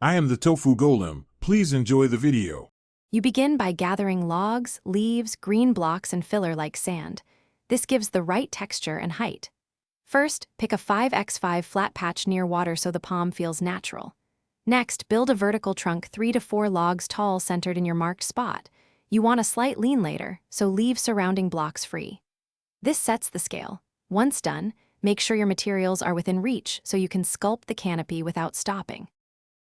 I am the Tofu Golem. Please enjoy the video. You begin by gathering logs, leaves, green blocks, and filler like sand. This gives the right texture and height. First, pick a 5x5 flat patch near water so the palm feels natural. Next, build a vertical trunk 3 to 4 logs tall centered in your marked spot. You want a slight lean later, so leave surrounding blocks free. This sets the scale. Once done, make sure your materials are within reach so you can sculpt the canopy without stopping.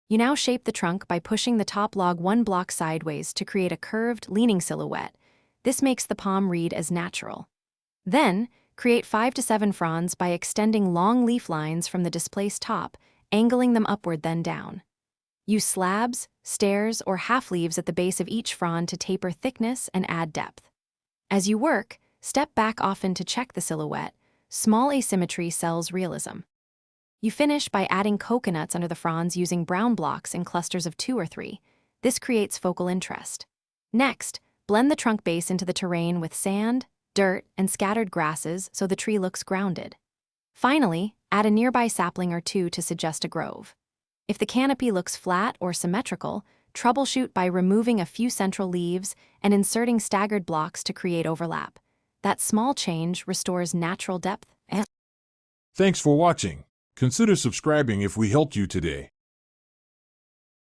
You now shape the trunk by pushing the top log 1 block sideways to create a curved, leaning silhouette. This makes the palm read as natural. Then, create 5 to 7 fronds by extending long leaf lines from the displaced top, angling them upward then down. Use slabs, stairs, or half leaves at the base of each frond to taper thickness and add depth. As you work, step back often to check the silhouette. Small asymmetry sells realism. You finish by adding coconuts under the fronds using brown blocks in clusters of 2 or 3. This creates focal interest. Next, blend the trunk base into the terrain with sand, dirt, and scattered grasses so the tree looks grounded. Finally, add a nearby sapling or 2 to suggest a grove. If the canopy looks flat or symmetrical, troubleshoot by removing a few central leaves and inserting staggered blocks to create overlap. That small change restores natural depth and Thanks for watching. Consider subscribing if we helped you today.